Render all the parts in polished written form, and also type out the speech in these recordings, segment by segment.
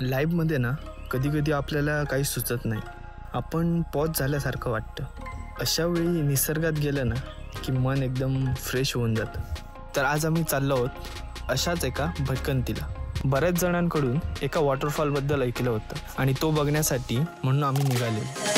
लाईव्हमध्ये ना कधी कधी आपल्याला काही सुचत नाही, आपण पॉज झाल्यासारखं वाटतं. अशा वेळी निसर्गात गेलं ना की मन एकदम फ्रेश होऊन जातं. तर आज आम्ही चाललो आहोत अशाच एका भटकंतीला. बऱ्याच जणांकडून एका वॉटरफॉलबद्दल ऐकलं होतं आणि तो बघण्यासाठी म्हणून आम्ही निघाले.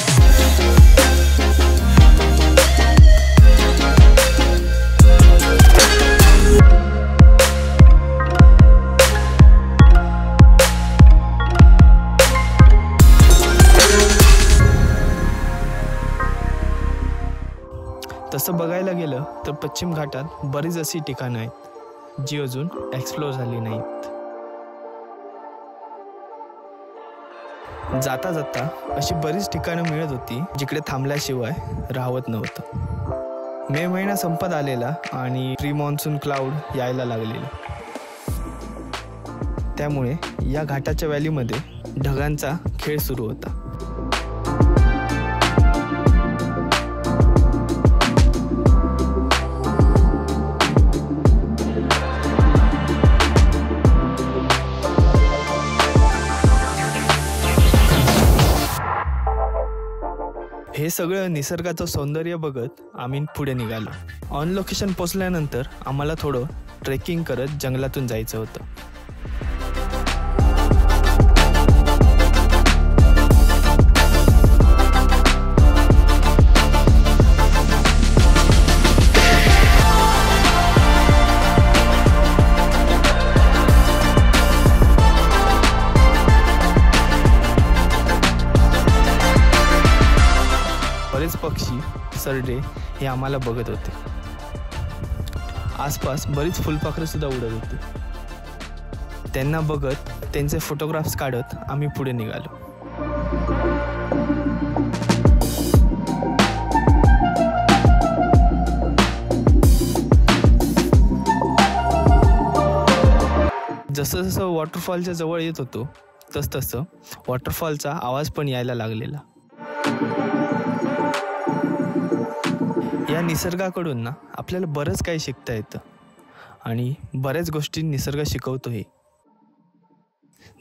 तसं बघायला गेलं तर पश्चिम घाटात बरीच अशी ठिकाणं आहेत जी अजून एक्सप्लोअर झाली नाहीत. जाता जाता अशी बरीच ठिकाणं मिळत होती जिकडे थांबल्याशिवाय राहत नव्हतं. मे महिना संपत आलेला आणि प्री मॉन्सून क्लाउड यायला लागलेला. त्यामुळे या घाटाच्या व्हॅलीमध्ये ढगांचा खेळ सुरू होता. हे सगळं निसर्गाचं सौंदर्य बघत आम्ही पुढे निघालो. ऑन लोकेशन पोचल्यानंतर आम्हाला थोडं ट्रेकिंग करत जंगलातून जायचं होतं. बरेच पक्षी, सरडे हे आम्हाला बघत होते. आसपास बरीच फुलपाखरं सुद्धा उडत होती. त्यांना बघत त्यांचे फोटोग्राफ्स काढत आम्ही पुढे निघालो. जसं जसं वॉटरफॉलच्या जवळ येत होतो तसं वॉटरफॉलचा आवाज पण यायला लागलेला. या निसर्गाकडून ना आपल्याला बरंच काही शिकता येतं आणि बऱ्याच गोष्टी निसर्ग शिकवतोही.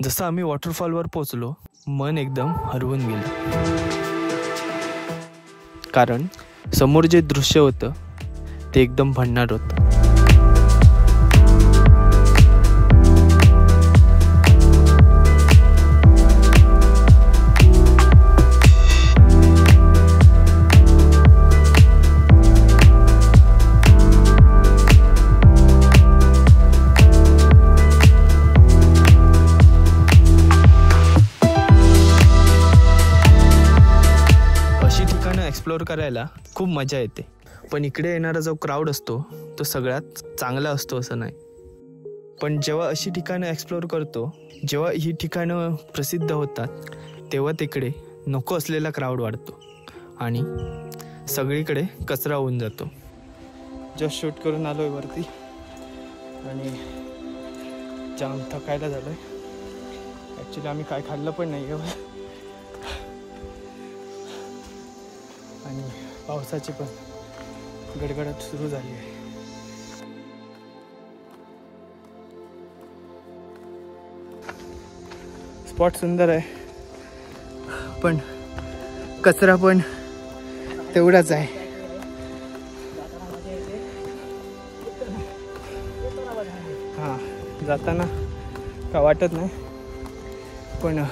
जसं आम्ही वॉटरफॉलवर पोचलो, मन एकदम हरवून गेलं. कारण समोर जे दृश्य होतं ते एकदम भन्नाट होतं. एक्सप्लोअर करायला खूप मजा येते, पण इकडे येणारा जो क्राऊड असतो तो सगळ्यात चांगला असतो असं नाही. पण जेव्हा अशी ठिकाणं एक्सप्लोअर करतो, जेव्हा ही ठिकाणं प्रसिद्ध होतात, तेव्हा तिकडे नको असलेला क्राऊड वाढतो आणि सगळीकडे कचरा होऊन जातो. जस्ट शूट करून आलो आहे वरती आणि जाम थकायला झालं आहे. ॲक्च्युली आम्ही काय खाल्लं पण नाही आहे आणि पावसाची पण गडगडाट सुरू झाली आहे. स्पॉट सुंदर आहे, पण कचरा पण तेवढाच आहे. हां, जाताना का वाटत नाही, पण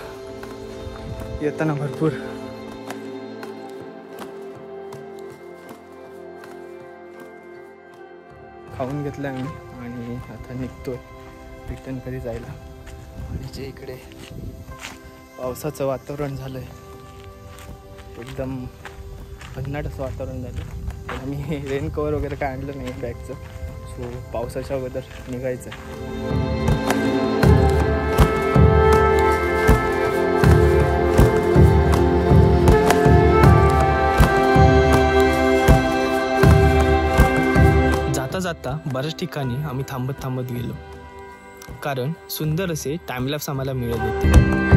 येताना भरपूर. खाऊन घेतलं आम्ही आणि आता निघतोय रिटर्न घरी जायला. आणि जे इकडे पावसाचं वातावरण झालं आहे, एकदम भन्नाट असं वातावरण झालं. पण आम्ही रेन कवर वगैरे काय आणलं नाही बॅगचं, सो पावसाच्या अगोदर निघायचं आहे. जाता बऱ्याच ठिकाणी आम्ही थांबत गेलो, कारण सुंदर असे टाइमलॅप्स आम्हाला मिळत होते.